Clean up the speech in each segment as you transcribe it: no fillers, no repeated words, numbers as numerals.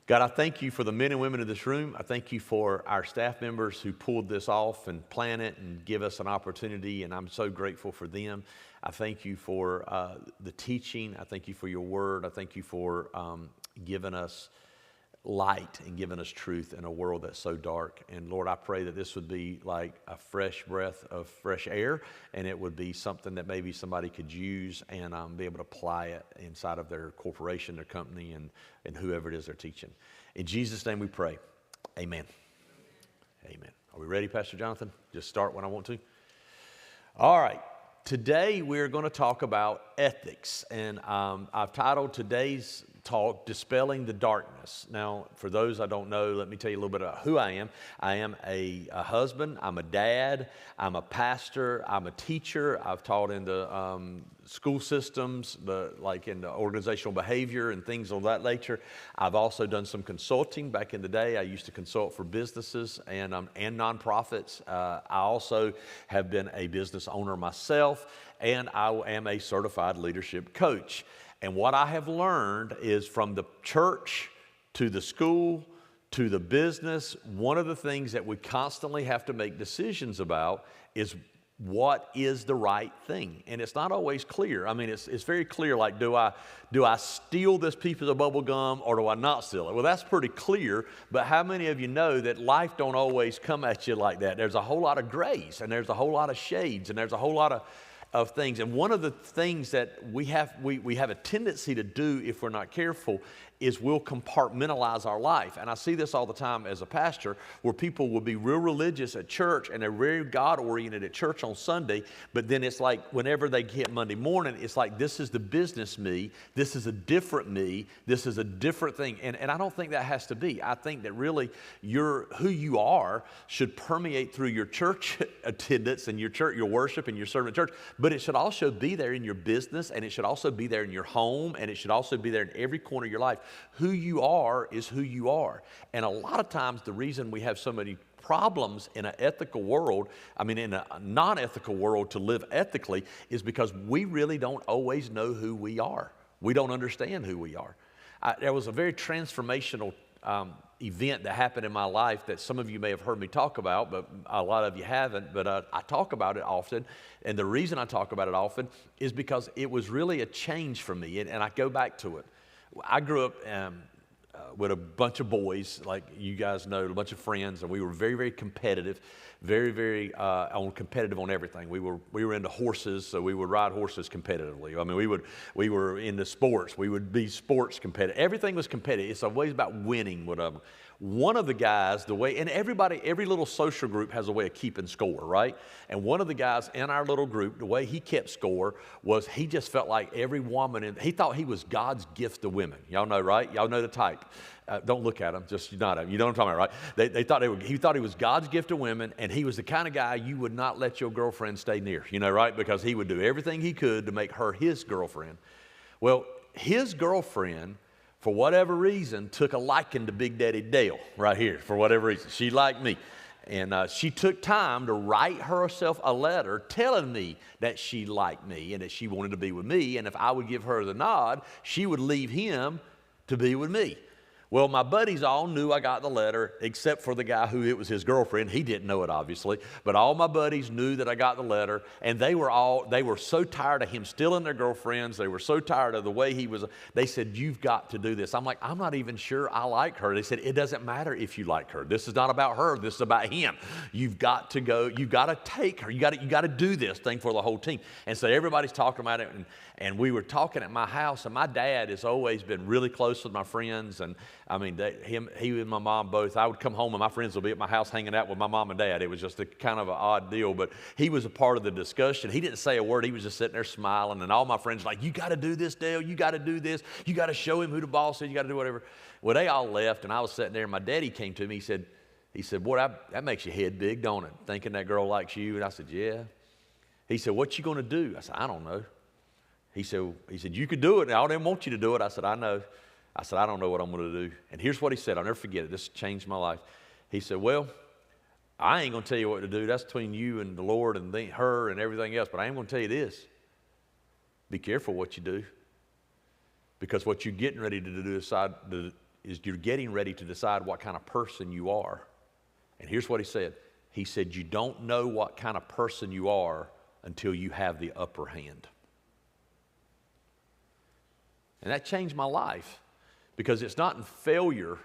God, I thank you for the men and women in this room. I thank you for our staff members who pulled this off and planned it and give us an opportunity, and I'm so grateful for them. I thank you for the teaching. I thank you for your word. I thank you for giving us light and giving us truth in a world that's so dark. And Lord, I pray that this would be like a fresh breath of fresh air, and it would be something that maybe somebody could use and be able to apply it inside of their corporation, their company, and whoever it is they're teaching. In Jesus' name we pray. Amen. Amen. Are we ready, Pastor Jonathan? Just start when I want to. All right. Today we're going to talk about ethics, and I've titled today's talk, Dispelling the Darkness. Now, for those I don't know, let me tell you a little bit about who I am. I am a husband, I'm a dad, I'm a pastor, I'm a teacher. I've taught in the school systems, like in the organizational behavior and things of that nature. I've also done some consulting. Back in the day, I used to consult for businesses and nonprofits. I also have been a business owner myself, and I am a certified leadership coach. And what I have learned is from the church to the school to the business, one of the things that we constantly have to make decisions about is what is the right thing. And it's not always clear. I mean, it's very clear, like, do I steal this piece of bubble gum or do I not steal it? Well, that's pretty clear, but how many of you know that life don't always come at you like that? There's a whole lot of grays, and there's a whole lot of shades, and there's a whole lot of things. And one of the things that we have a tendency to do if we're not careful is we'll compartmentalize our life. And I see this all the time as a pastor, where people will be real religious at church and they're very God-oriented at church on Sunday, but then it's like whenever they hit Monday morning, it's like, this is the business me, this is a different me, this is a different thing. And I don't think that has to be. I think that really who you are should permeate through your church attendance and your church, your worship and your serving at church, but it should also be there in your business, and it should also be there in your home, and it should also be there in every corner of your life. Who you are is who you are. And a lot of times the reason we have so many problems in an ethical world, in a non-ethical world to live ethically, is because we really don't always know who we are. We don't understand who we are. There was a very transformational event that happened in my life that some of you may have heard me talk about, but a lot of you haven't. But I talk about it often, and the reason I talk about it often is because it was really a change for me, and I go back to it. I grew up with a bunch of boys, like you guys know, a bunch of friends, and we were very, very competitive, very competitive on everything. We were into horses, so we would ride horses competitively. I mean, we were into sports. We would be sports competitive. Everything was competitive. It's always about winning. One of the guys, every little social group has a way of keeping score, right? And one of the guys in our little group, the way he kept score was he just felt like every woman, he thought he was God's gift to women. Y'all know, right? Y'all know the type. Don't look at him, just nod at him. You know what I'm talking about, right? He thought he was God's gift to women, and he was the kind of guy you would not let your girlfriend stay near, right? Because he would do everything he could to make her his girlfriend. Well, his girlfriend, for whatever reason, took a liking to Big Daddy Dale right here, for whatever reason. She liked me. And she took time to write herself a letter telling me that she liked me and that she wanted to be with me. And if I would give her the nod, she would leave him to be with me. Well, my buddies all knew I got the letter, except for the guy who it was his girlfriend. He didn't know it, obviously, but all my buddies knew that I got the letter, and they were so tired of him stealing their girlfriends. They were so tired of the way he was. They said, "You've got to do this." I'm like, "I'm not even sure I like her." They said, "It doesn't matter if you like her. This is not about her. This is about him. You've got to go. You've got to take her. You got to do this thing for the whole team." And so everybody's talking about it, and we were talking at my house, and my dad has always been really close with my friends, and he and my mom both. I would come home and my friends would be at my house hanging out with my mom and dad. It was just a kind of an odd deal, but he was a part of the discussion. He didn't say a word. He was just sitting there smiling, and all my friends were like, "You got to do this, Dale. You got to do this. You got to show him who the boss is. You got to do whatever." Well, they all left, and I was sitting there, and my daddy came to me. He said, "Boy, that makes your head big, don't it? Thinking that girl likes you." And I said, "Yeah." He said, "What you going to do?" I said, "I don't know." He said, "You could do it. I didn't want you to do it." I said, "I know." I said, "I don't know what I'm going to do." And here's what he said. I'll never forget it. This changed my life. He said, "Well, I ain't going to tell you what to do. That's between you and the Lord and her and everything else. But I am going to tell you this. Be careful what you do. Because what you're getting ready to do is you're getting ready to decide what kind of person you are. And here's what he said. He said, you don't know what kind of person you are until you have the upper hand. And that changed my life, because it's not in failure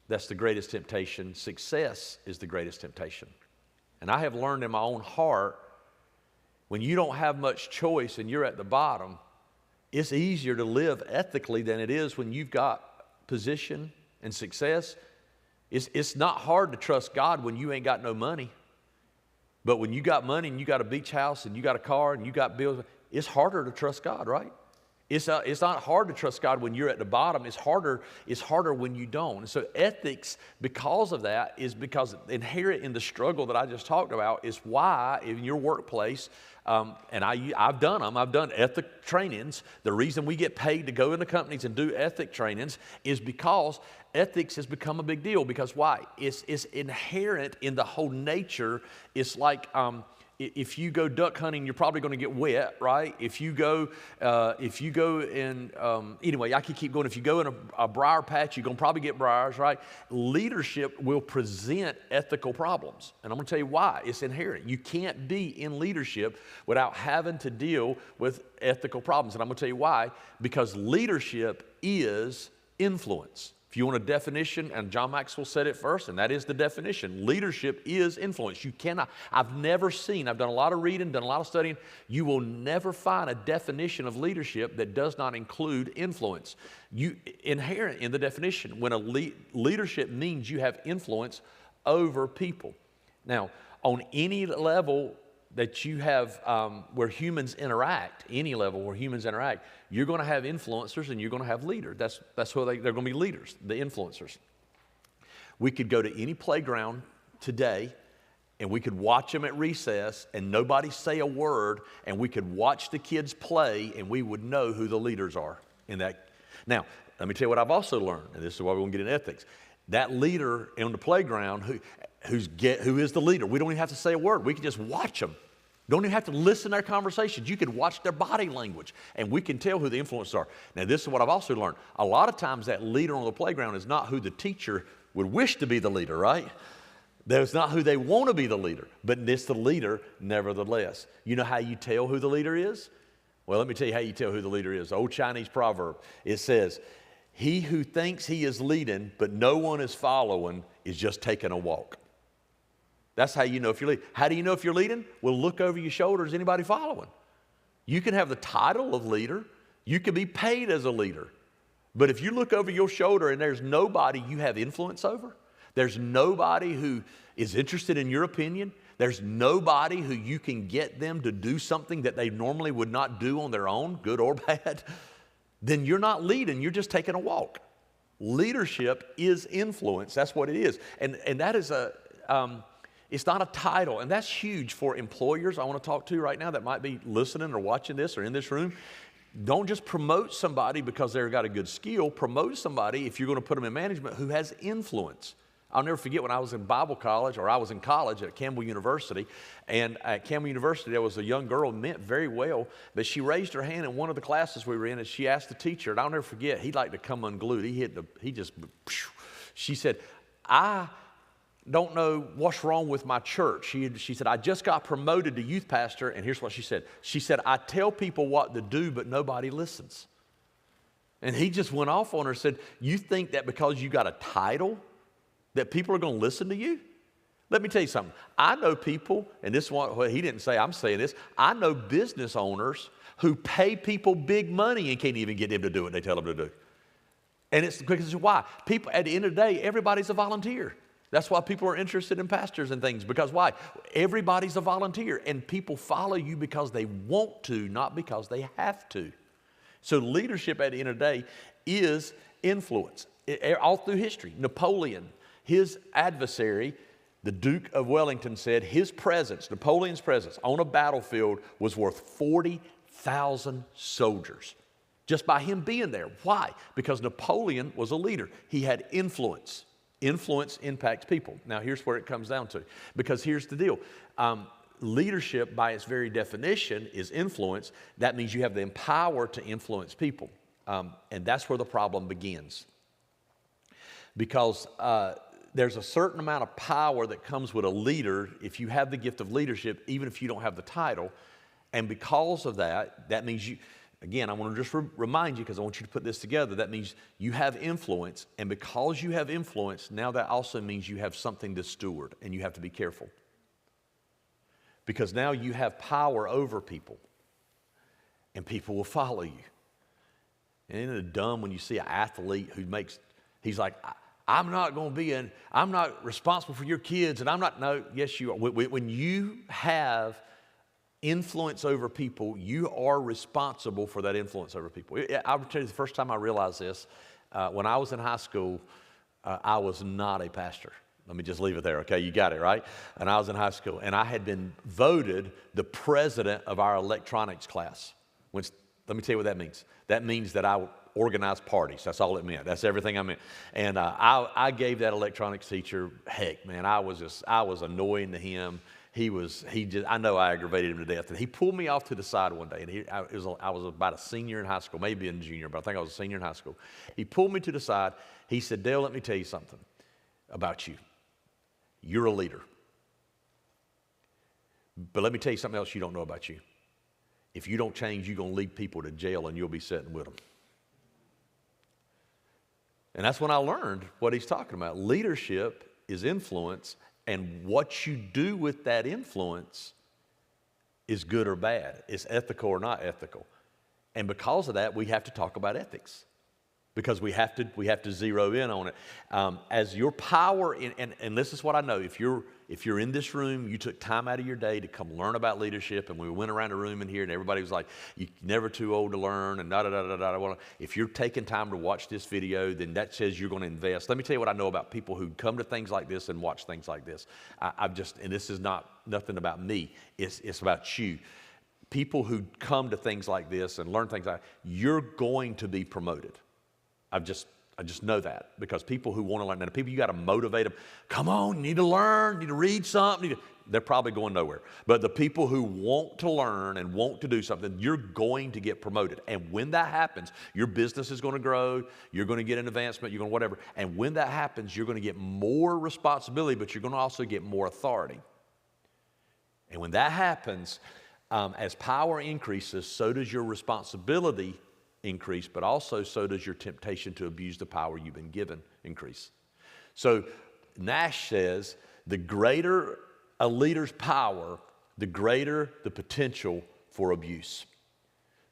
that's the greatest temptation. Success is the greatest temptation. And I have learned in my own heart, when you don't have much choice and you're at the bottom, it's easier to live ethically than it is when you've got position and success. It's not hard to trust God when you ain't got no money. But when you got money and you got a beach house and you got a car and you got bills, it's harder to trust God, right? It's not hard to trust God when you're at the bottom. It's harder when you don't. And so ethics, because of that, is because inherent in the struggle that I just talked about is why in your workplace, and I've done them. I've done ethic trainings. The reason we get paid to go into companies and do ethic trainings is because ethics has become a big deal. Because why? It's inherent in the whole nature. It's like if you go duck hunting, you're probably going to get wet, right? If you go in, anyway, I could keep going. If you go in a briar patch, you're going to probably get briars, right? Leadership will present ethical problems. And I'm going to tell you why. It's inherent. You can't be in leadership without having to deal with ethical problems. And I'm going to tell you why. Because leadership is influence. If you want a definition, and John Maxwell said it first, and that is the definition. Leadership is influence. You cannot, I've done a lot of reading, done a lot of studying. You will never find a definition of leadership that does not include influence. Inherent in the definition, when leadership means you have influence over people. Now, on any level that you have where humans interact, any level where humans interact, you're going to have influencers and you're going to have leaders. That's who they're going to be leaders, the influencers. We could go to any playground today and we could watch them at recess and nobody say a word, and we could watch the kids play and we would know who the leaders are in that. Now, let me tell you what I've also learned, and this is why we're going to get in ethics. That leader on the playground who is the leader, we don't even have to say a word. We can just watch them. Don't even have to listen to their conversations. You could watch their body language, and we can tell who the influencers are. Now, this is what I've also learned. A lot of times that leader on the playground is not who the teacher would wish to be the leader, right? That's not who they want to be the leader, but it's the leader nevertheless. You know how you tell who the leader is? Well, let me tell you how you tell who the leader is. The old Chinese proverb, it says, he who thinks he is leading but no one is following is just taking a walk. That's how you know if you're leading. How do you know if you're leading? Well, look over your shoulder. Is anybody following? You can have the title of leader. You can be paid as a leader. But if you look over your shoulder and there's nobody you have influence over, there's nobody who is interested in your opinion, there's nobody who you can get them to do something that they normally would not do on their own, good or bad, then you're not leading. You're just taking a walk. Leadership is influence. That's what it is. And that is it's not a title, and that's huge for employers I want to talk to right now that might be listening or watching this or in this room. Don't just promote somebody because they've got a good skill. Promote somebody, if you're going to put them in management, who has influence. I'll never forget when I was in Bible college, or I was in college at Campbell University, and at Campbell University there was a young girl who meant very well, but she raised her hand in one of the classes we were in, and she asked the teacher, and I'll never forget, he liked to come unglued. She said, I don't know what's wrong with my church. She said, I just got promoted to youth pastor, and here's what she said. She said, I tell people what to do, but nobody listens. And he just went off on her and said, you think that because you got a title that people are going to listen to you? Let me tell you something. I know people, and this is what he didn't say, I'm saying this. I know business owners who pay people big money and can't even get them to do what they tell them to do. And it's because why? People, at the end of the day, everybody's a volunteer. That's why people are interested in pastors and things, because why? Everybody's a volunteer, and people follow you because they want to, not because they have to. So leadership at the end of the day is influence. All through history, Napoleon, his adversary, the Duke of Wellington, said his presence, Napoleon's presence on a battlefield was worth 40,000 soldiers. Just by him being there. Why? Because Napoleon was a leader. He had influence. Influence impacts people. Now, here's where it comes down to. Because here's the deal. Leadership, by its very definition, is influence. That means you have the power to influence people. And that's where the problem begins. because there's a certain amount of power that comes with a leader if you have the gift of leadership, even if you don't have the title. And because of that, that means you, again, I want to just remind you, because I want you to put this together, that means you have influence. And because you have influence, now that also means you have something to steward, and you have to be careful. Because now you have power over people, and people will follow you. And isn't it dumb when you see an athlete who he's like, I'm not responsible for your kids, and I'm not, no, yes you are. When you have influence over people, you are responsible for that influence over people. I'll tell you the first time I realized this, when I was in high school, I was not a pastor. Let me just leave it there, okay? You got it, right? And I was in high school, and I had been voted the president of our electronics class. Let me tell you what that means. That means that I organized parties. That's all it meant. That's everything I meant. And I gave that electronics teacher, heck, man, I was annoying to him. I know I aggravated him to death. And he pulled me off to the side one day, and I was about a senior in high school, maybe a junior, but I think I was a senior in high school. He pulled me to the side. He said, Dale, let me tell you something about you. You're a leader. But let me tell you something else you don't know about you. If you don't change, you're going to lead people to jail, and you'll be sitting with them. And that's when I learned what he's talking about. Leadership is influence, and what you do with that influence is good or bad. It's ethical or not ethical. And because of that, we have to talk about ethics, because we have to zero in on it. As your power, and this is what I know, if you're in this room, you took time out of your day to come learn about leadership, and we went around the room in here, and everybody was like, you're never too old to learn, and da-da-da-da-da. If you're taking time to watch this video, then that says you're going to invest. Let me tell you what I know about people who come to things like this and watch things like this. And this is nothing about me. It's about you. People who come to things like this and learn things like that, you're going to be promoted. I just know that, because people who want to learn, and people you got to motivate them. Come on, you need to learn, you need to read something. They're probably going nowhere. But the people who want to learn and want to do something, you're going to get promoted. And when that happens, your business is going to grow. You're going to get an advancement. You're going to whatever. And when that happens, you're going to get more responsibility, but you're going to also get more authority. And when that happens, as power increases, so does your responsibility increase, but also so does your temptation to abuse the power you've been given increase. So Nash says, the greater a leader's power, the greater the potential for abuse.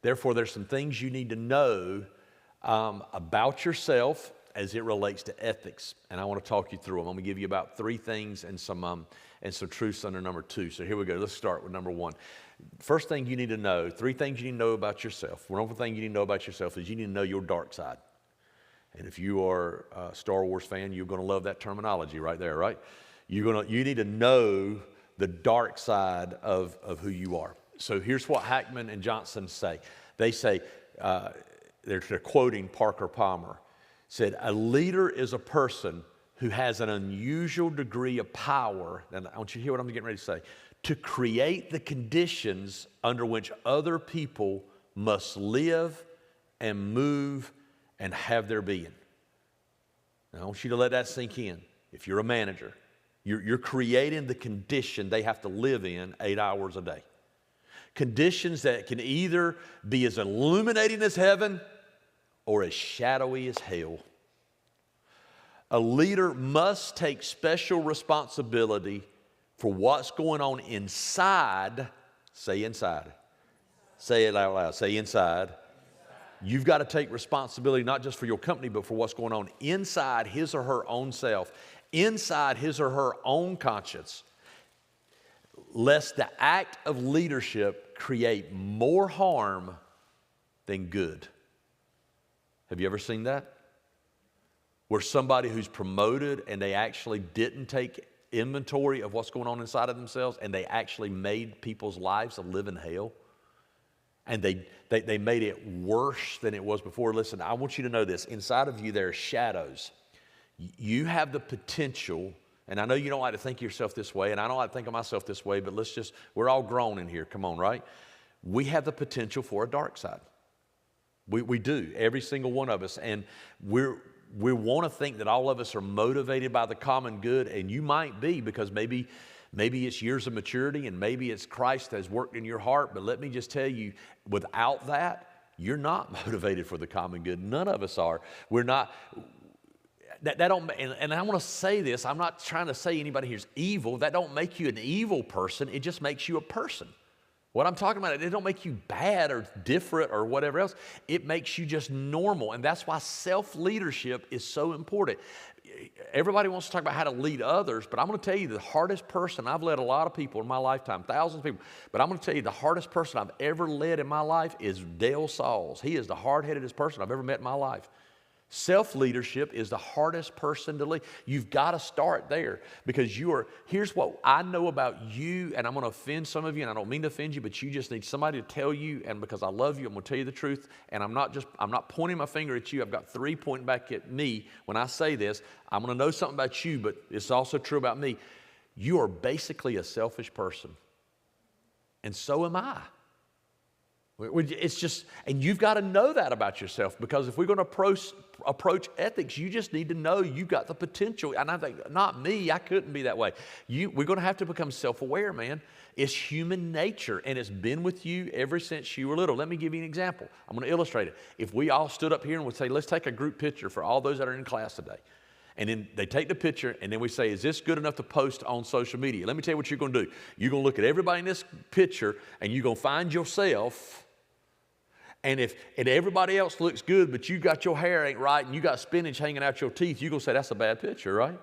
Therefore, there's some things you need to know about yourself as it relates to ethics, and I want to talk you through them. I'm going to give you about 3 things and some truths under number 2. So here we go. Let's start with number 1. First thing you need to know, 3 things you need to know about yourself. One thing you need to know about yourself is you need to know your dark side. And if you are a Star Wars fan, you're going to love that terminology right there, right? You need to know the dark side of who you are. So here's what Hackman and Johnson say. They say, they're quoting Parker Palmer, said, a leader is a person who has an unusual degree of power, and I want you to hear what I'm getting ready to say, to create the conditions under which other people must live and move and have their being. Now, I want you to let that sink in. If you're a manager, you're creating the condition they have to live in 8 hours a day. Conditions that can either be as illuminating as heaven or as shadowy as hell. A leader must take special responsibility for what's going on inside. Say inside. Say it out loud. Say inside. You've got to take responsibility not just for your company, but for what's going on inside his or her own self, inside his or her own conscience, lest the act of leadership create more harm than good. Have you ever seen that? Where somebody who's promoted and they actually didn't take inventory of what's going on inside of themselves, and they actually made people's lives a living hell, and they made it worse than it was before. Listen, I want you to know this. Inside of you there are shadows. You have the potential, and I know you don't like to think of yourself this way, and I don't like to think of myself this way, but we're all grown in here. Come on, right? We have the potential for a dark side. We do, every single one of us, and we want to think that all of us are motivated by the common good, and you might be, because maybe it's years of maturity and maybe it's Christ has worked in your heart. But let me just tell you, without that, you're not motivated for the common good. None of us are. We're not. That don't, and I want to say this. I'm not trying to say anybody here's evil. That don't make you an evil person. It just makes you a person. What I'm talking about, it don't make you bad or different or whatever else. It makes you just normal. And that's why self-leadership is so important. Everybody wants to talk about how to lead others, but I'm going to tell you the hardest person, I've led a lot of people in my lifetime, thousands of people, but I'm going to tell you the hardest person I've ever led in my life is Sauls. He is the hard-headedest person I've ever met in my life. Self-leadership is the hardest person to lead. You've got to start there, because here's what I know about you, and I'm going to offend some of you, and I don't mean to offend you, but you just need somebody to tell you, and because I love you, I'm going to tell you the truth, and I'm not pointing my finger at you. I've got three pointing back at me when I say this. I'm going to know something about you, but it's also true about me. You are basically a selfish person, and so am I. It's just, and you've got to know that about yourself, because if we're going to approach ethics, you just need to know you've got the potential. And I think, not me, I couldn't be that way. We're going to have to become self-aware, man. It's human nature, and it's been with you ever since you were little. Let me give you an example. I'm going to illustrate it. If we all stood up here and would say, let's take a group picture for all those that are in class today. And then they take the picture, and then we say, is this good enough to post on social media? Let me tell you what you're going to do. You're going to look at everybody in this picture, and you're going to find yourself. And if everybody else looks good, but you got your hair ain't right and you got spinach hanging out your teeth, you're going to say that's a bad picture, right?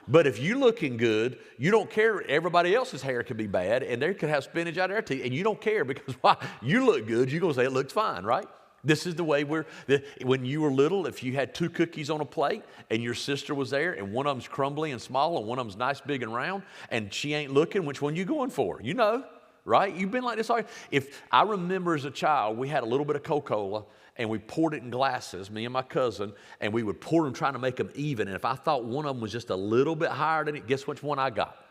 But if you're looking good, you don't care. Everybody else's hair could be bad, and they could have spinach out of their teeth, and you don't care, because why? You look good, you're going to say it looks fine, right? This is the way when you were little, if you had 2 cookies on a plate and your sister was there, and one of them's crumbly and small and one of them's nice, big, and round, and she ain't looking, which one you going for? You know. Right? You've been like this. If I remember as a child, we had a little bit of Coca-Cola, and we poured it in glasses, me and my cousin, and we would pour them trying to make them even. And if I thought one of them was just a little bit higher than it, guess which one I got?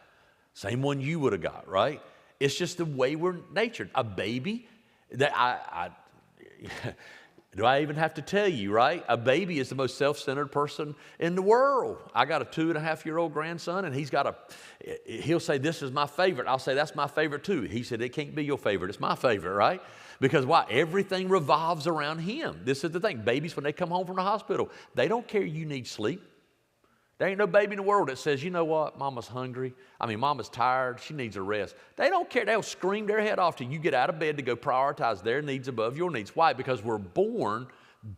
Same one you would have got, right? It's just the way we're natured. A baby, do I even have to tell you, right? A baby is the most self-centered person in the world. I got a 2.5-year-old grandson, and he'll say, this is my favorite. I'll say, that's my favorite too. He said, it can't be your favorite. It's my favorite, right? Because why? Everything revolves around him. This is the thing. Babies, when they come home from the hospital, they don't care you need sleep. There ain't no baby in the world that says, you know what, mama's hungry. Mama's tired. She needs a rest. They don't care. They'll scream their head off till you get out of bed to go prioritize their needs above your needs. Why? Because we're born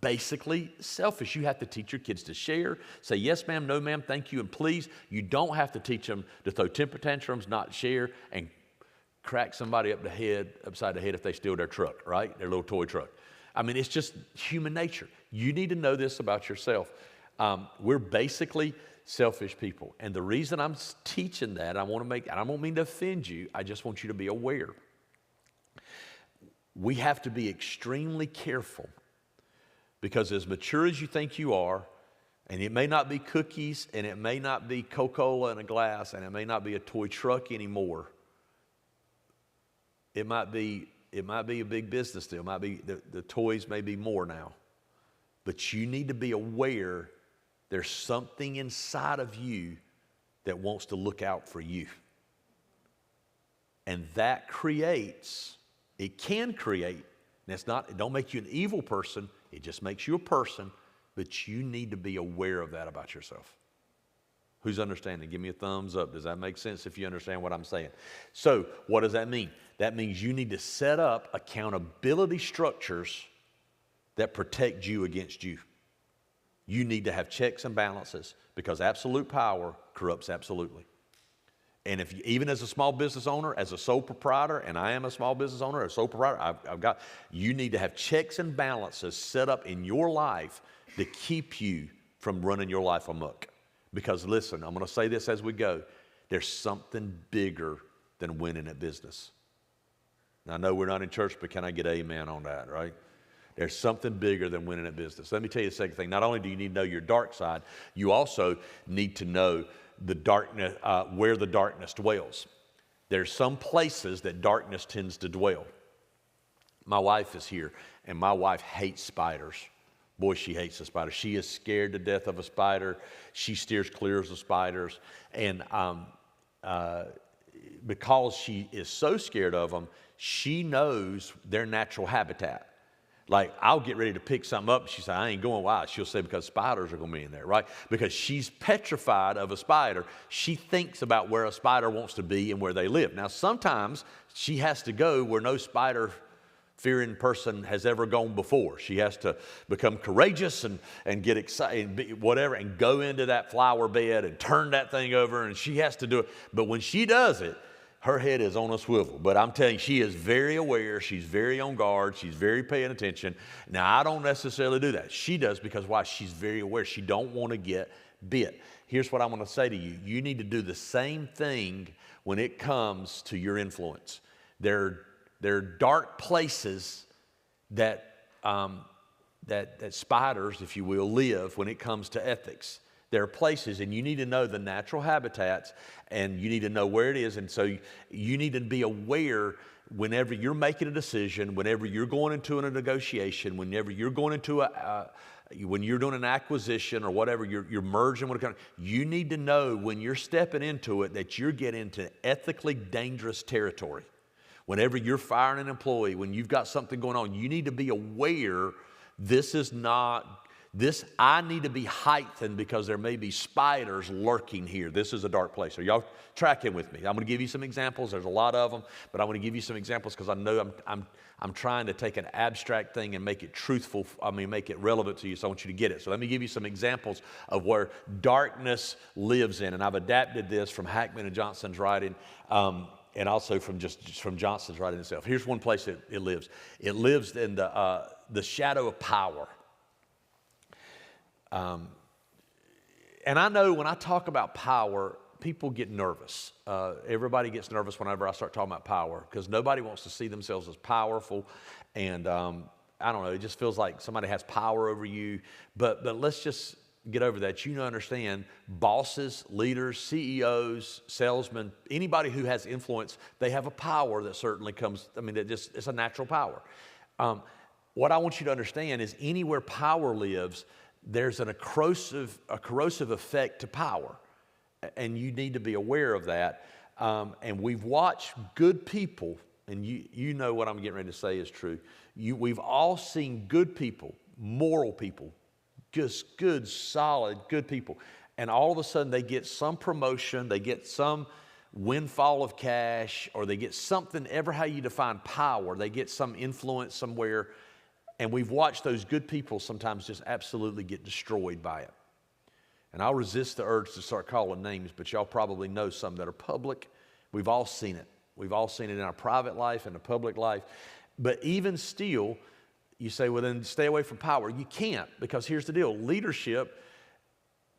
basically selfish. You have to teach your kids to share, say yes ma'am, no ma'am, thank you, and please. You don't have to teach them to throw temper tantrums, not share, and crack somebody upside the head if they steal their truck, right? Their little toy truck. It's just human nature. You need to know this about yourself. We're basically selfish people. And the reason I'm teaching that, I don't mean to offend you, I just want you to be aware. We have to be extremely careful, because as mature as you think you are, and it may not be cookies, and it may not be Coca-Cola in a glass, and it may not be a toy truck anymore. It might be a big business deal. It might be the toys may be more now. But you need to be aware there's something inside of you that wants to look out for you. And that can create, and it don't make you an evil person, it just makes you a person, but you need to be aware of that about yourself. Who's understanding? Give me a thumbs up. Does that make sense if you understand what I'm saying? So what does that mean? That means you need to set up accountability structures that protect you against you. You need to have checks and balances, because absolute power corrupts absolutely. And if you, even as a small business owner, as a sole proprietor, and I am a small business owner, a sole proprietor, you need to have checks and balances set up in your life to keep you from running your life amok. Because listen, I'm going to say this as we go, there's something bigger than winning at business. Now, I know we're not in church, but can I get amen on that, right? There's something bigger than winning at business. Let me tell you the second thing. Not only do you need to know your dark side, you also need to know the darkness, where the darkness dwells. There's some places that darkness tends to dwell. My wife is here, and my wife hates spiders boy, she hates a spider. She is scared to death of a spider. She steers clear of spiders. And because she is so scared of them, she knows their natural habitat. Like, I'll get ready to pick something up. She said, I ain't going. Why? She'll say, because spiders are going to be in there, right? Because she's petrified of a spider. She thinks about where a spider wants to be and where they live. Now, sometimes she has to go where no spider-fearing person has ever gone before. She has to become courageous and get excited, whatever, and go into that flower bed and turn that thing over, and she has to do it. But when she does it, her head is on a swivel. But I'm telling you, she is very aware. She's very on guard. She's very paying attention. Now, I don't necessarily do that. She does, because why? She's very aware. She don't want to get bit. Here's what I'm going to say to you. You need to do the same thing when it comes to your influence. There are dark places that spiders, if you will, live when it comes to ethics. There are places, and you need to know the natural habitats, and you need to know where it is. And so you need to be aware whenever you're making a decision, whenever you're going into a negotiation, whenever you're going into when you're doing an acquisition or whatever, you're merging with a company, you need to know when you're stepping into it that you're getting into ethically dangerous territory. Whenever you're firing an employee, when you've got something going on, you need to be aware I need to be heightened because there may be spiders lurking here. This is a dark place. Are y'all tracking with me? I'm going to give you some examples. There's a lot of them, but I'm going to give you some examples because I know I'm trying to take an abstract thing and make it truthful. Make it relevant to you. So I want you to get it. So let me give you some examples of where darkness lives in, and I've adapted this from Hackman and Johnson's writing. And also from Johnson's writing itself. Here's one place it lives. It lives in the shadow of power. And I know when I talk about power, people get nervous. Everybody gets nervous whenever I start talking about power because nobody wants to see themselves as powerful. And I don't know, it just feels like somebody has power over you. But let's just get over that. You understand, bosses, leaders, CEOs, salesmen, anybody who has influence, they have a power that certainly comes, it's a natural power. What I want you to understand is anywhere power lives, there's a corrosive effect to power. And you need to be aware of that. And we've watched good people, and you know what I'm getting ready to say is true. We've all seen good people, moral people, just good, solid, good people. And all of a sudden they get some promotion, they get some windfall of cash, or they get something, ever how you define power, they get some influence somewhere. And we've watched those good people sometimes just absolutely get destroyed by it. And I'll resist the urge to start calling names, but y'all probably know some that are public. We've all seen it. We've all seen it in our private life and the public life. But even still, you say, well, then stay away from power. You can't, because here's the deal. Leadership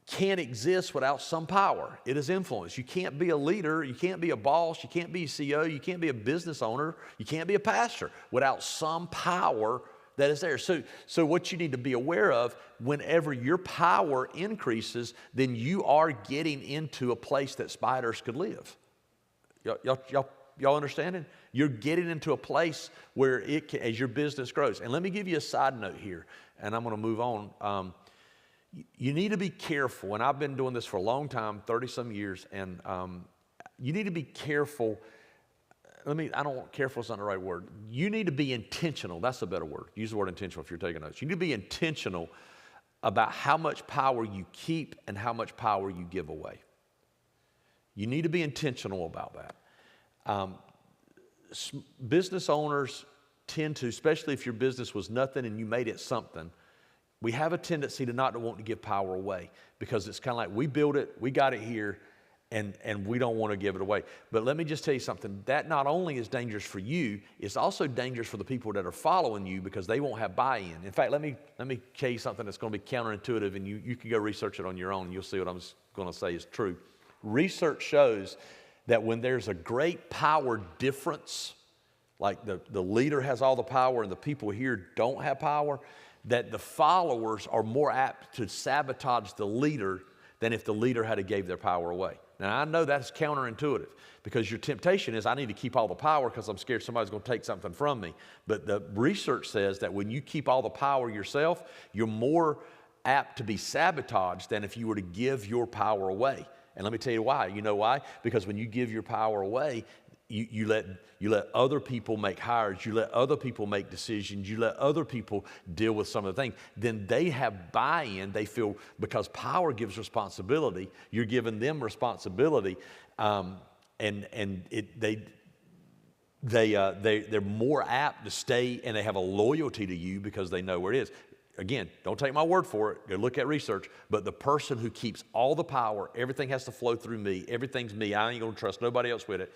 can't exist without some power. It is influence. You can't be a leader. You can't be a boss. You can't be a CEO. You can't be a business owner. You can't be a pastor without some power that is there. So what you need to be aware of, whenever your power increases, then you are getting into a place that spiders could live. Y'all understanding? You're getting into a place where it can, as your business grows. And let me give you a side note here, and I'm going to move on. You need to be careful, and I've been doing this for a long time, 30-some years, and you need to be careful. Careful is not the right word. You need to be intentional. That's a better word. Use the word intentional if you're taking notes. You need to be intentional about how much power you keep and how much power you give away. You need to be intentional about that. Business owners tend to, especially if your business was nothing and you made it something, we have a tendency to not want to give power away because it's kind of like we built it, we got it here, and we don't want to give it away. But let me just tell you something. That not only is dangerous for you, it's also dangerous for the people that are following you because they won't have buy-in. In fact, let me tell you something that's going to be counterintuitive, and you can go research it on your own, and you'll see what I'm going to say is true. Research shows that when there's a great power difference, like the leader has all the power and the people here don't have power, that the followers are more apt to sabotage the leader than if the leader had gave their power away. Now, I know that's counterintuitive because your temptation is I need to keep all the power because I'm scared somebody's going to take something from me. But the research says that when you keep all the power yourself, you're more apt to be sabotaged than if you were to give your power away. And let me tell you why. You know why? Because when you give your power away, you let other people make hires, you let other people make decisions, you let other people deal with some of the things. Then they have buy-in. They feel because power gives responsibility, you're giving them responsibility, they're more apt to stay, and they have a loyalty to you because they know where it is. Again, don't take my word for it. Go look at research. But the person who keeps all the power, everything has to flow through me, everything's me, I ain't going to trust nobody else with it.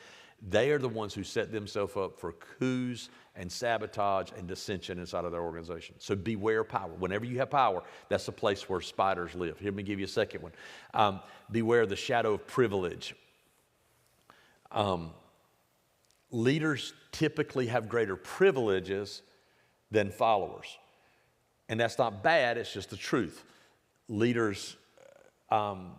They are the ones who set themselves up for coups and sabotage and dissension inside of their organization. So beware power. Whenever you have power, that's the place where spiders live. Here, let me give you a second one. Beware the shadow of privilege. Leaders typically have greater privileges than followers. And that's not bad, it's just the truth. Leaders, in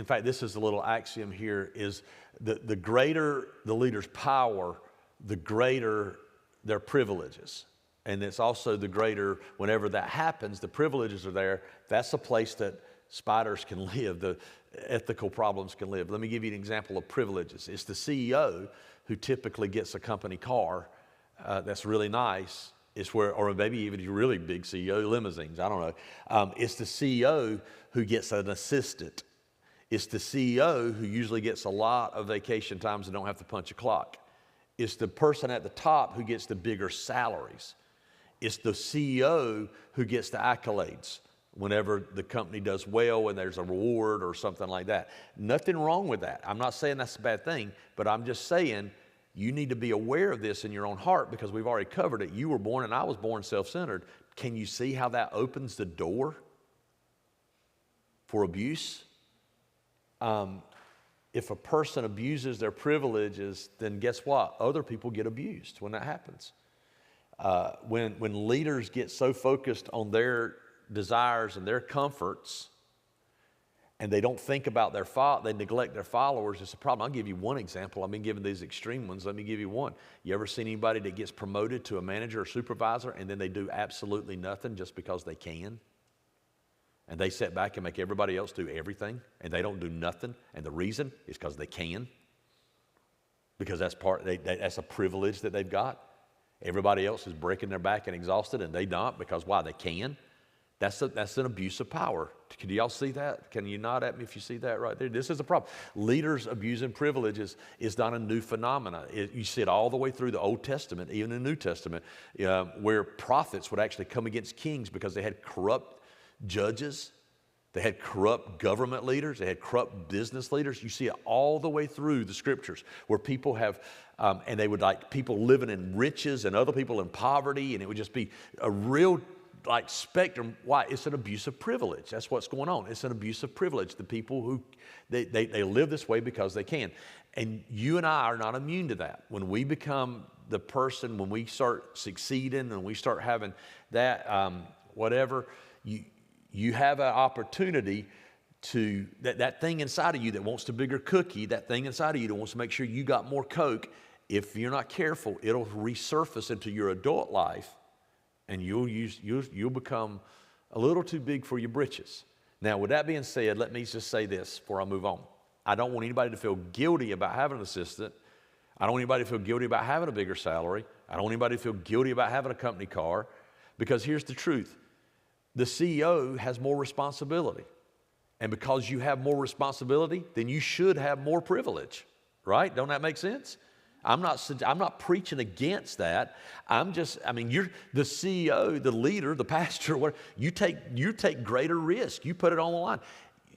fact, this is a little axiom here, is the greater the leader's power, the greater their privileges. And it's also the greater, whenever that happens, the privileges are there, that's the place that spiders can live, the ethical problems can live. Let me give you an example of privileges. It's the CEO who typically gets a company car that's really nice. It's where, or maybe even a really big CEO, limousines, I don't know. It's the CEO who gets an assistant. It's the CEO who usually gets a lot of vacation times and don't have to punch a clock. It's the person at the top who gets the bigger salaries. It's the CEO who gets the accolades whenever the company does well and there's a reward or something like that. Nothing wrong with that. I'm not saying that's a bad thing, but I'm just saying you need to be aware of this in your own heart because we've already covered it. You were born and I was born self-centered. Can you see how that opens the door for abuse? If a person abuses their privileges, then guess what? Other people get abused when that happens. When leaders get so focused on their desires and their comforts, and they don't think about they neglect their followers, it's a problem. I'll give you one example. I've been giving these extreme ones. Let me give you one. You ever seen anybody that gets promoted to a manager or supervisor and then they do absolutely nothing just because they can? And they sit back and make everybody else do everything, and they don't do nothing, and the reason is because they can. Because that's a privilege that they've got. Everybody else is breaking their back and exhausted, and they don't because why? They can. That's an abuse of power. Can y'all see that? Can you nod at me if you see that right there? This is a problem. Leaders abusing privileges is not a new phenomenon. You see it all the way through the Old Testament, even the New Testament, where prophets would actually come against kings because they had corrupt judges, they had corrupt government leaders, they had corrupt business leaders. You see it all the way through the scriptures where people have, and they would like people living in riches and other people in poverty, and it would just be a real like spectrum. Why? It's an abuse of privilege. That's what's going on. It's an abuse of privilege. The people who, they live this way because they can. And you and I are not immune to that. When we become the person, when we start succeeding and we start having that, whatever, you have an opportunity to, that thing inside of you that wants the bigger cookie, that thing inside of you that wants to make sure you got more Coke, if you're not careful, it'll resurface into your adult life, and you'll become a little too big for your britches. Now, with that being said, let me just say this before I move on. I don't want anybody to feel guilty about having an assistant. I don't want anybody to feel guilty about having a bigger salary. I don't want anybody to feel guilty about having a company car, because here's the truth. The CEO has more responsibility. And because you have more responsibility, then you should have more privilege, right? Don't that make sense? I'm not preaching against that. You're the CEO, the leader, the pastor, whatever, you take greater risk. You put it on the line.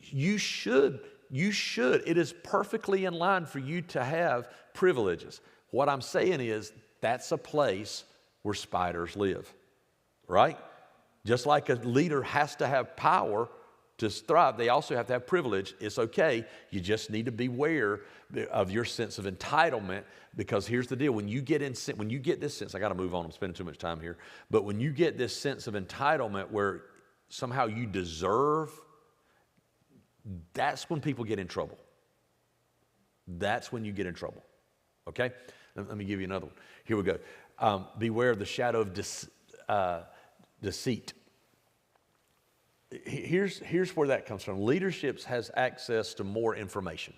You should. It is perfectly in line for you to have privileges. What I'm saying is that's a place where spiders live, right? Just like a leader has to have power to thrive, they also have to have privilege. It's okay. You just need to beware of your sense of entitlement, because here's the deal. When you get this sense, I got to move on. I'm spending too much time here. But when you get this sense of entitlement where somehow you deserve That's when people get in trouble. That's when you get in trouble. Okay? Let me give you another one. Here we go. Beware of the shadow of deceit. Here's where that comes from. Leadership has access to more information.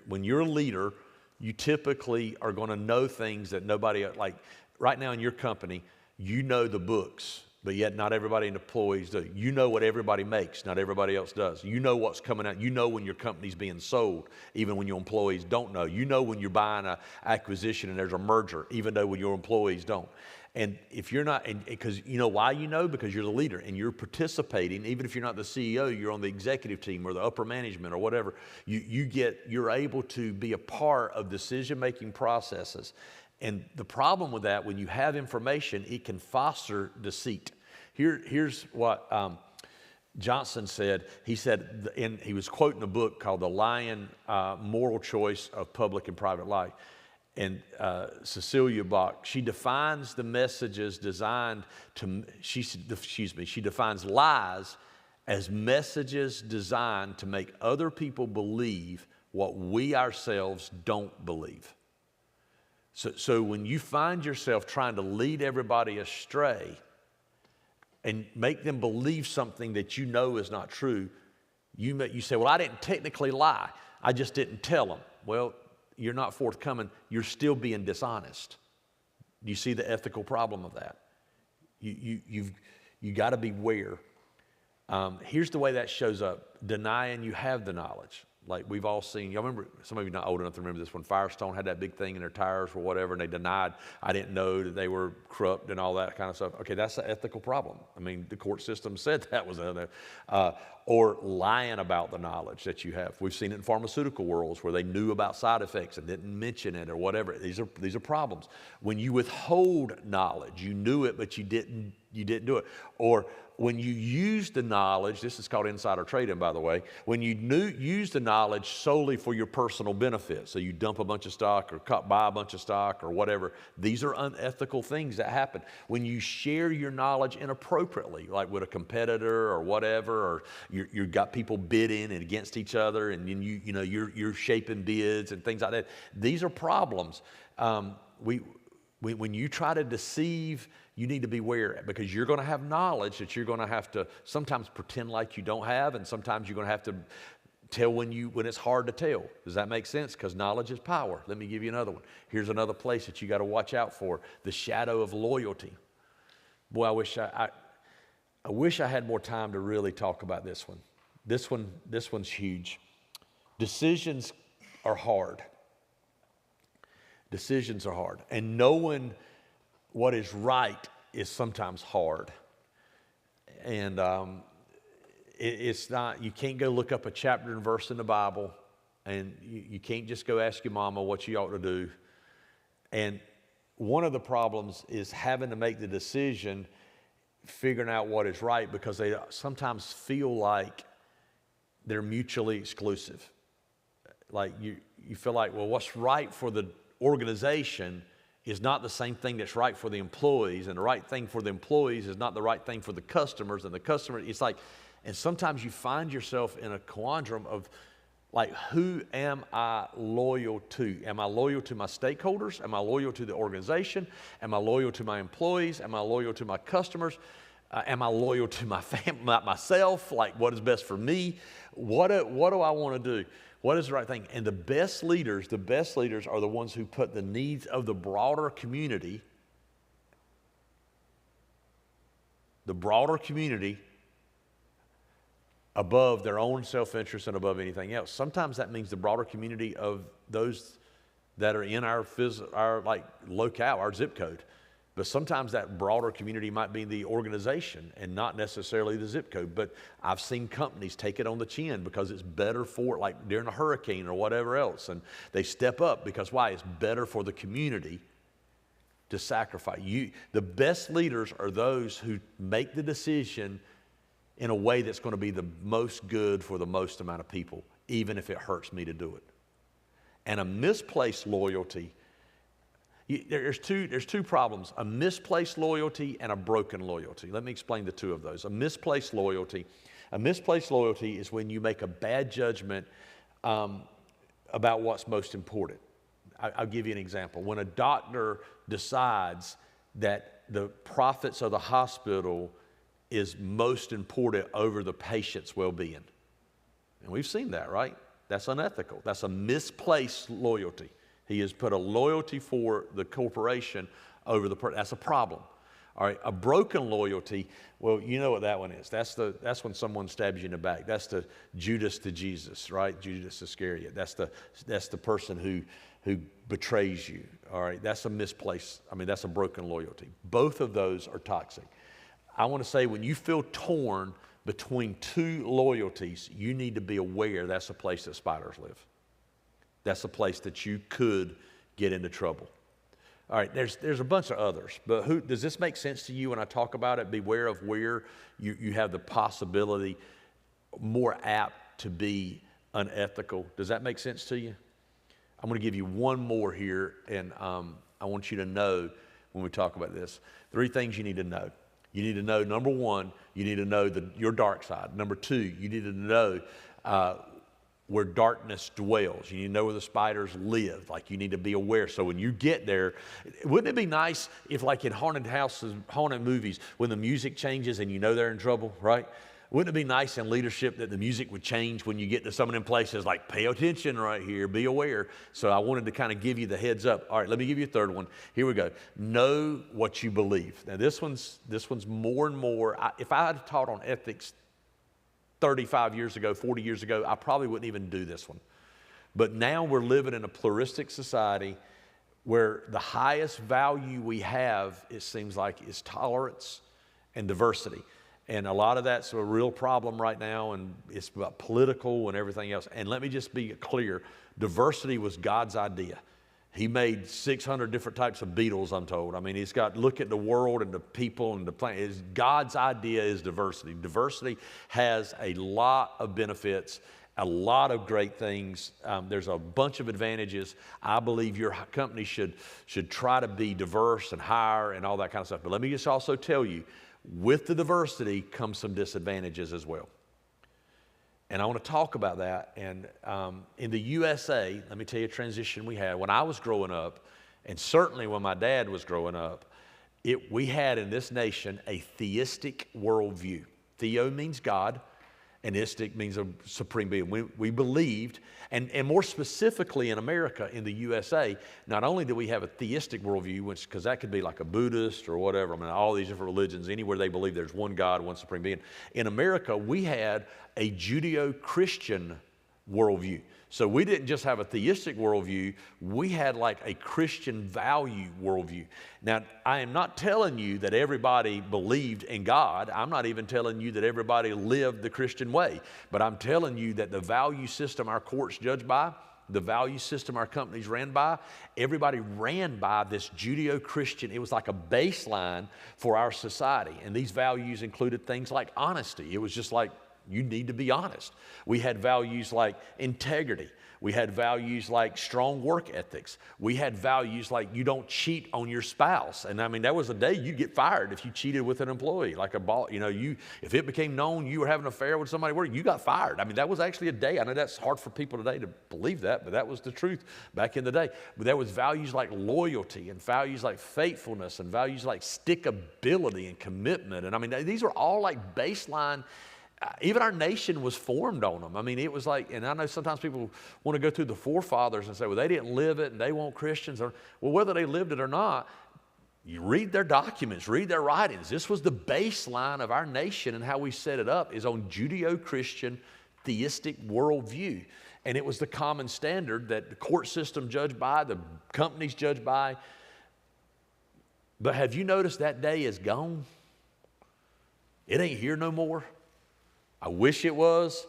When you're a leader, you typically are going to know things that nobody, like right now in your company, you know the books, but yet not everybody in the employees do. You know what everybody makes, not everybody else does. You know what's coming out. You know when your company's being sold, even when your employees don't know. You know when you're buying an acquisition and there's a merger, even though when your employees don't. And if you're not, because you know why you know? Because you're the leader and you're participating, even if you're not the CEO, you're on the executive team or the upper management or whatever, you're able to be a part of decision-making processes. And the problem with that, when you have information, it can foster deceit. Here's what Johnson said. He said, and he was quoting a book called The Lion Moral Choice of Public and Private Life. And Cecilia Bach, she defines the messages designed to, she defines lies as messages designed to make other people believe what we ourselves don't believe. So when you find yourself trying to lead everybody astray and make them believe something that you know is not true, you say, well, I didn't technically lie. I just didn't tell them. Well, you're not forthcoming. You're still being dishonest. Do you see the ethical problem of that? You've got to beware. Here's the way that shows up. Denying you have the knowledge. Like we've all seen, y'all remember, some of you are not old enough to remember this, when Firestone had that big thing in their tires or whatever, and they denied, I didn't know that they were corrupt and all that kind of stuff. Okay, that's an ethical problem. I mean, the court system said that was or lying about the knowledge that you have. We've seen it in pharmaceutical worlds where they knew about side effects and didn't mention it or whatever. These are problems. When you withhold knowledge, you knew it, but you didn't do it. Or when you use the knowledge, this is called insider trading, by the way, when you use the knowledge solely for your personal benefit, so you dump a bunch of stock or buy a bunch of stock or whatever, these are unethical things that happen. When you share your knowledge inappropriately, like with a competitor or whatever, or you've got people bidding and against each other, and you're shaping bids and things like that, these are problems. When you try to deceive, you need to beware, because you're going to have knowledge that you're going to have to sometimes pretend like you don't have, and sometimes you're going to have to tell when it's hard to tell. Does that make sense? Because knowledge is power. Let me give you another one. Here's another place that you got to watch out for: the shadow of loyalty. Boy, I wish I had more time to really talk about this one. This one's huge. Decisions are hard. Decisions are hard. And knowing what is right is sometimes hard. And it's not, you can't go look up a chapter and verse in the Bible, and you can't just go ask your mama what you ought to do. And one of the problems is having to make the decision, figuring out what is right, because they sometimes feel like they're mutually exclusive. Like you feel like, well, what's right for the organization is not the same thing that's right for the employees, and the right thing for the employees is not the right thing for the customers, and the customer, it's like, and sometimes you find yourself in a conundrum of, like, who am I loyal to? Am I loyal to my stakeholders? Am I loyal to the organization? Am I loyal to my employees? Am I loyal to my customers? Am I loyal to my family, myself? Like, what is best for me? What do I want to do? What is the right thing? And the best leaders are the ones who put the needs of the broader community above their own self-interest and above anything else. Sometimes that means the broader community of those that are in our locale, our zip code. But sometimes that broader community might be the organization and not necessarily the zip code. But I've seen companies take it on the chin because it's better for, like during a hurricane or whatever else. And they step up because why? It's better for the community to sacrifice. The best leaders are those who make the decision in a way that's going to be the most good for the most amount of people, even if it hurts me to do it. And a misplaced loyalty, there's two problems: a misplaced loyalty and a broken loyalty. Let me explain the two of those. A misplaced loyalty, A misplaced loyalty is when you make a bad judgment about what's most important. I'll give you an example. When a doctor decides that the profits of the hospital is most important over the patient's well-being. And we've seen that, right? That's unethical. That's a misplaced loyalty. He has put a loyalty for the corporation over the person. That's a problem. All right, a broken loyalty, well, you know what that one is. That's when someone stabs you in the back. That's the Judas to Jesus, right? Judas Iscariot. That's the person who betrays you. All right, that's a misplaced, that's a broken loyalty. Both of those are toxic. I want to say when you feel torn between two loyalties, you need to be aware that's a place that spiders live. That's a place that you could get into trouble. All right, there's a bunch of others, but does this make sense to you when I talk about it? Beware of where you have the possibility more apt to be unethical. Does that make sense to you? I'm going to give you one more here, and I want you to know when we talk about this. 3 things you need to know. You need to know, number 1, you need to know your dark side. Number 2, you need to know where darkness dwells. You need to know where the spiders live. Like, you need to be aware. So when you get there, wouldn't it be nice if, like in haunted houses, haunted movies, when the music changes and you know they're in trouble, right? Wouldn't it be nice in leadership that the music would change when you get to some of them places, like pay attention right here, be aware. So I wanted to kind of give you the heads up. All right, let me give you a third one. Here we go. Know what you believe. Now this one's more and more, if I had taught on ethics 35 years ago, 40 years ago, I probably wouldn't even do this one. But now we're living in a pluralistic society where the highest value we have, it seems like, is tolerance and diversity. And a lot of that's a real problem right now, and it's about political and everything else. And let me just be clear, diversity was God's idea. He made 600 different types of beetles, I'm told. He's got, look at the world and the people and the planet. God's idea is diversity. Diversity has a lot of benefits, a lot of great things. There's a bunch of advantages. I believe your company should try to be diverse and hire and all that kind of stuff. But let me just also tell you, with the diversity comes some disadvantages as well. And I want to talk about that. And in the USA, let me tell you a transition we had. When I was growing up, and certainly when my dad was growing up, we had in this nation a theistic worldview. Theo means God, and istic means a supreme being. We believed, and more specifically in America, in the USA, not only do we have a theistic worldview, because that could be like a Buddhist or whatever, all these different religions, anywhere they believe there's one God, one supreme being. In America, we had a Judeo-Christian worldview. So we didn't just have a theistic worldview, we had like a Christian value worldview. Now, I am not telling you that everybody believed in God. I'm not even telling you that everybody lived the Christian way. But I'm telling you that the value system our courts judge by, the value system our companies ran by, everybody ran by this Judeo-Christian. It was like a baseline for our society. And these values included things like honesty. It was just like, you need to be honest. We had values like integrity. We had values like strong work ethics. We had values like you don't cheat on your spouse. And that was a day you'd get fired if you cheated with an employee, like a boss. If it became known you were having an affair with somebody at work, you got fired. That was actually a day. I know that's hard for people today to believe that, but that was the truth back in the day. But there was values like loyalty and values like faithfulness and values like stickability and commitment. And these are all like baseline. Even our nation was formed on them. It was like, and I know sometimes people want to go through the forefathers and say, well, they didn't live it and they weren't Christians. Well, whether they lived it or not, you read their documents, read their writings. This was the baseline of our nation, and how we set it up is on Judeo-Christian theistic worldview. And it was the common standard that the court system judged by, the companies judged by. But have you noticed that day is gone? It ain't here no more. I wish it was.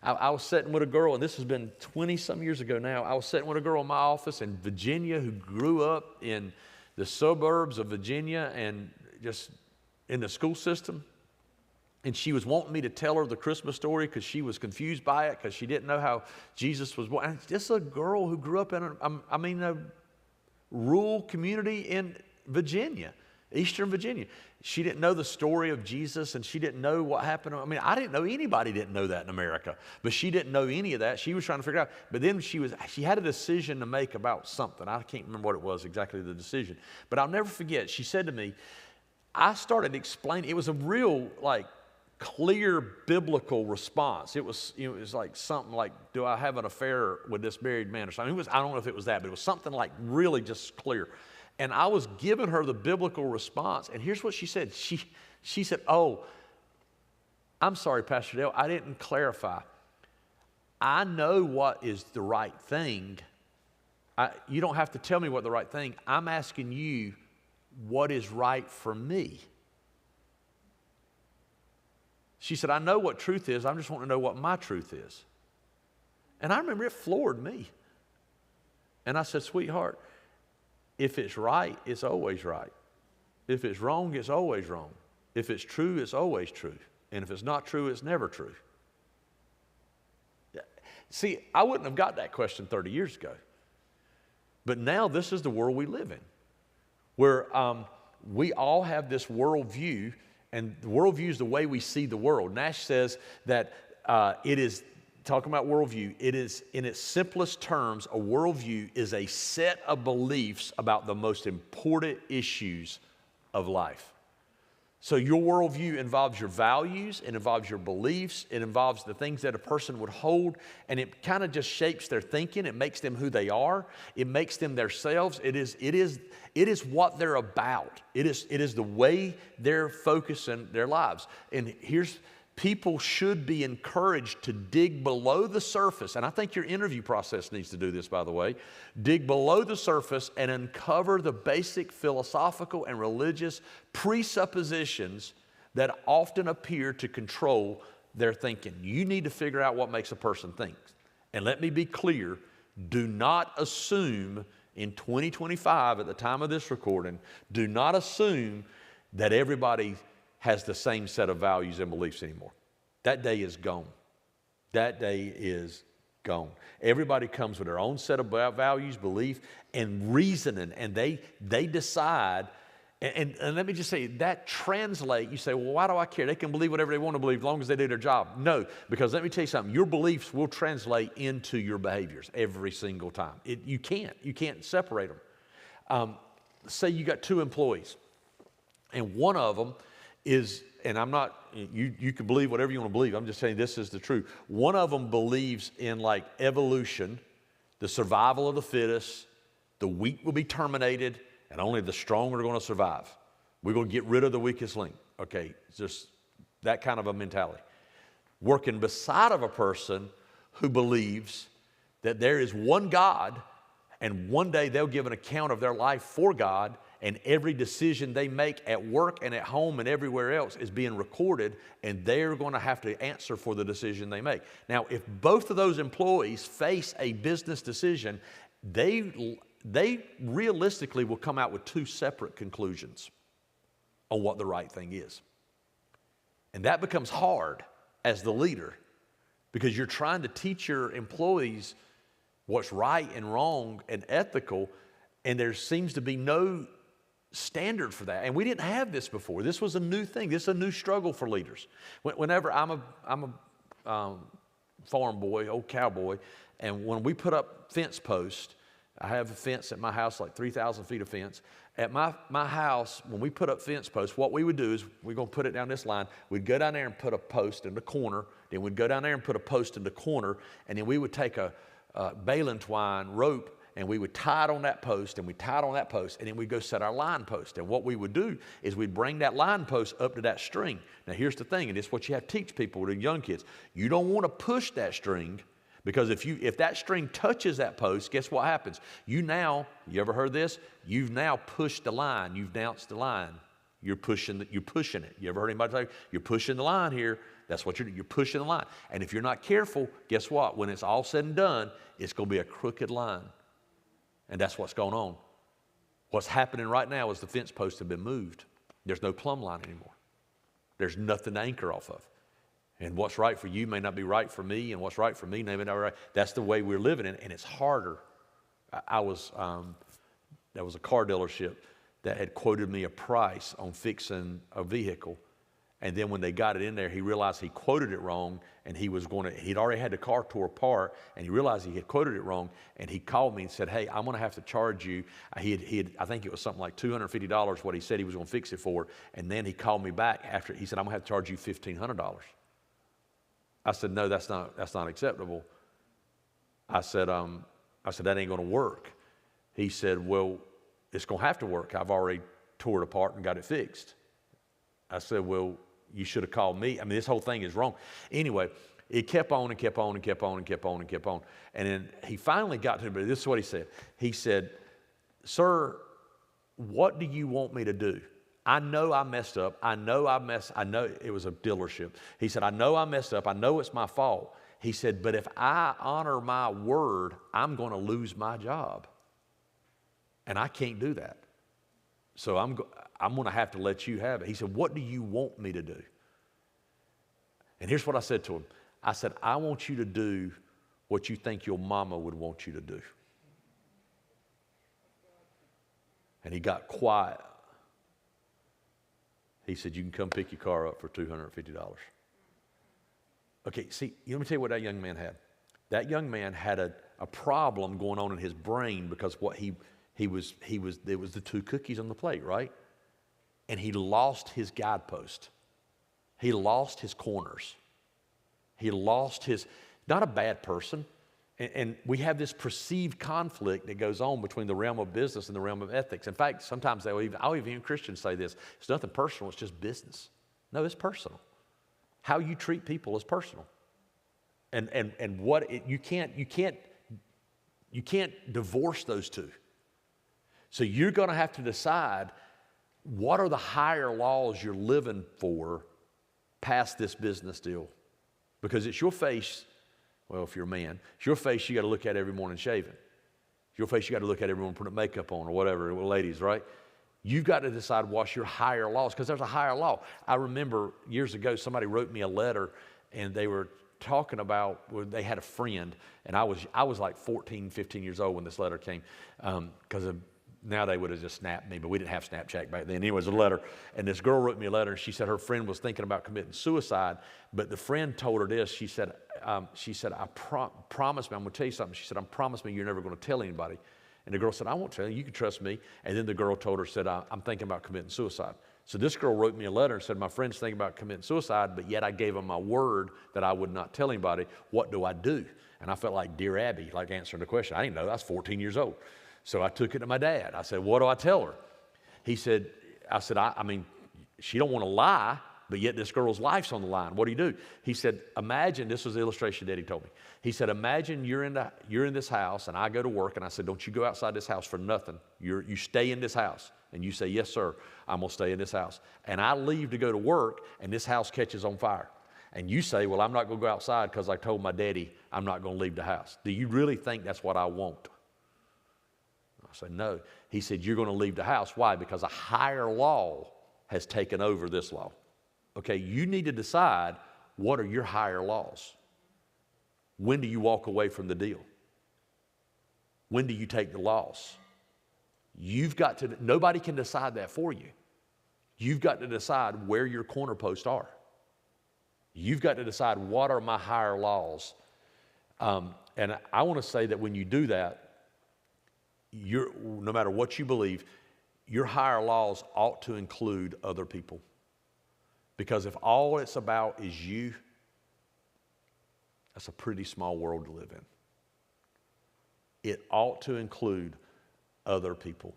I was sitting with a girl, and this has been 20-some years ago now. I was sitting with a girl in my office in Virginia who grew up in the suburbs of Virginia and just in the school system. And she was wanting me to tell her the Christmas story because she was confused by it, because she didn't know how Jesus was born. And just a girl who grew up in a rural community in Virginia. Eastern Virginia. She didn't know the story of Jesus, and she didn't know what happened. I mean, I didn't know anybody didn't know that in America, but she didn't know any of that. She was trying to figure it out. But then she had a decision to make about something. I can't remember what it was exactly, the decision. But I'll never forget, she said to me, I started explaining, it was a real, like, clear biblical response. It was, it was like something like, do I have an affair with this married man or something? I don't know if it was that, but it was something like really just clear. And I was giving her the biblical response, and here's what she said. She said, oh, I'm sorry, Pastor Dale, I didn't clarify. I know what is the right thing. You don't have to tell me what the right thing. I'm asking you what is right for me. She said, I know what truth is. I'm just wanting to know what my truth is. And I remember it floored me. And I said, sweetheart, if it's right, it's always right. If it's wrong, it's always wrong. If it's true, it's always true. And if it's not true, it's never true. See, I wouldn't have got that question 30 years ago. But now this is the world we live in, where we all have this worldview, and the worldview is the way we see the world. Nash says that it is, talking about worldview, it is, in its simplest terms, a worldview is a set of beliefs about the most important issues of life. So your worldview involves your values, it involves your beliefs, it involves the things that a person would hold, and it kind of just shapes their thinking. It makes them who they are. It makes them themselves. It is what they're about. It is the way they're focusing their lives. And people should be encouraged to dig below the surface, and I think your interview process needs to do this, by the way. Dig below the surface and uncover the basic philosophical and religious presuppositions that often appear to control their thinking. You need to figure out what makes a person think. And let me be clear, do not assume in 2025, at the time of this recording, do not assume that everybody has the same set of values and beliefs anymore. That day is gone. That day is gone. Everybody comes with their own set of values, belief, and reasoning, and they decide. And let me just say, that translate, you say, well, why do I care? They can believe whatever they want to believe as long as they do their job. No, because let me tell you something. Your beliefs will translate into your behaviors every single time. You can't separate them. Say you got two employees, and one of them is, and I'm not, you can believe whatever you want to believe. I'm just saying this is the truth. One of them believes in like evolution, the survival of the fittest, the weak will be terminated, and only the strong are going to survive. We're going to get rid of the weakest link. Okay, it's just that kind of a mentality. Working beside of a person who believes that there is one God, and one day they'll give an account of their life for God, and every decision they make at work and at home and everywhere else is being recorded, and they're going to have to answer for the decision they make. Now, if both of those employees face a business decision, they realistically will come out with two separate conclusions on what the right thing is. And that becomes hard as the leader, because you're trying to teach your employees what's right and wrong and ethical, and there seems to be no standard for that. And we didn't have this before. This was a new thing. This is a new struggle for leaders. Whenever I'm a farm boy, old cowboy, and when we put up fence posts, I have a fence at my house, like 3,000 feet of fence. At my house, when we put up fence posts, what we would do is we're going to put it down this line. We'd go down there and put a post in the corner. Then we'd go down there and put a post in the corner. And then we would take a baling twine rope, and we would tie it on that post, and we tie it on that post, and then we'd go set our line post. And what we would do is we'd bring that line post up to that string. Now here's the thing, and it's what you have to teach people with young kids. You don't want to push that string, because if that string touches that post, guess what happens? You ever heard this? You've now pushed the line. You've announced the line. You're pushing it. You ever heard anybody say, you're pushing the line here? That's what you're pushing the line. And if you're not careful, guess what? When it's all said and done, it's going to be a crooked line. And that's what's going on. What's happening right now is the fence posts have been moved. There's no plumb line anymore. There's nothing to anchor off of. And what's right for you may not be right for me, and what's right for me may not be right. That's the way we're living in, and it's harder. There was a car dealership that had quoted me a price on fixing a vehicle. And then when they got it in there, he realized he quoted it wrong, and he'd already had the car tore apart, and he realized he had quoted it wrong, and he called me and said, hey, I'm going to have to charge you. I think it was something like $250 what he said he was going to fix it for, and then he called me back after. He said, I'm going to have to charge you $1,500. I said, no, that's not acceptable. I said, that ain't going to work. He said, well, it's going to have to work. I've already tore it apart and got it fixed. I said, well, you should have called me. I mean, this whole thing is wrong. Anyway, it kept on and kept on and kept on and kept on and kept on. And then he finally got to me, but this is what he said. He said, sir, what do you want me to do? I know I messed up. I know it was a dealership. He said, I know I messed up. I know it's my fault. He said, but if I honor my word, I'm going to lose my job. And I can't do that. So I'm going to have to let you have it. He said, what do you want me to do? And here's what I said to him. I said, I want you to do what you think your mama would want you to do. And he got quiet. He said, you can come pick your car up for $250. Okay, see, let me tell you what that young man had. That young man had a problem going on in his brain because what there was the two cookies on the plate, right? And he lost his guidepost. He lost his corners. He lost not a bad person. And we have this perceived conflict that goes on between the realm of business and the realm of ethics. In fact, sometimes I'll even hear Christians say this. It's nothing personal, it's just business. No, it's personal. How you treat people is personal. And you can't divorce those two. So you're going to have to decide what are the higher laws you're living for past this business deal. Because it's your face, well, if you're a man, it's your face you got to look at every morning shaving. It's your face you got to look at every morning putting makeup on or whatever, well, ladies, right? You've got to decide what's your higher laws, because there's a higher law. I remember years ago somebody wrote me a letter, and they were talking about, well, they had a friend, and I was like 14, 15 years old when this letter came, because now they would have just snapped me, but we didn't have Snapchat back then. Anyways, a letter. And this girl wrote me a letter, and she said her friend was thinking about committing suicide, but the friend told her this. She said, I promise me, I'm going to tell you something. She said, promise me you're never going to tell anybody. And the girl said, I won't tell you. You can trust me. And then the girl told her, said, I'm thinking about committing suicide. So this girl wrote me a letter and said, my friend's thinking about committing suicide, but yet I gave him my word that I would not tell anybody. What do I do? And I felt like Dear Abby, like answering the question. I didn't know. I was 14 years old. So I took it to my dad. I said, what do I tell her? I mean, she don't want to lie, but yet this girl's life's on the line. What do you do? He said, imagine, this was the illustration Daddy told me. He said, imagine you're in this house, and I go to work, and I said, don't you go outside this house for nothing. You stay in this house. And you say, yes, sir, I'm going to stay in this house. And I leave to go to work, and this house catches on fire. And you say, well, I'm not going to go outside because I told my daddy I'm not going to leave the house. Do you really think that's what I want? I said, no. He said, you're going to leave the house. Why? Because a higher law has taken over this law. Okay, you need to decide, what are your higher laws? When do you walk away from the deal? When do you take the loss? Nobody can decide that for you. You've got to decide where your corner posts are. You've got to decide, what are my higher laws? And I want to say that when you do that, no matter what you believe, your higher laws ought to include other people. Because if all it's about is you, that's a pretty small world to live in. It ought to include other people.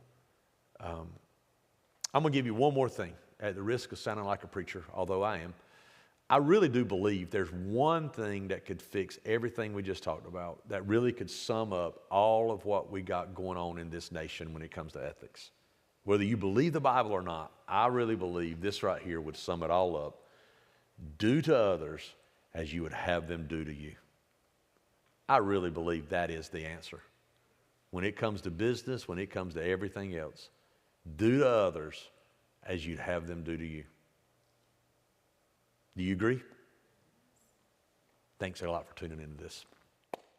I'm going to give you one more thing, at the risk of sounding like a preacher, although I am. I really do believe there's one thing that could fix everything we just talked about, that really could sum up all of what we got going on in this nation when it comes to ethics. Whether you believe the Bible or not, I really believe this right here would sum it all up. Do to others as you would have them do to you. I really believe that is the answer. When it comes to business, when it comes to everything else, do to others as you'd have them do to you. Do you agree? Thanks a lot for tuning into this.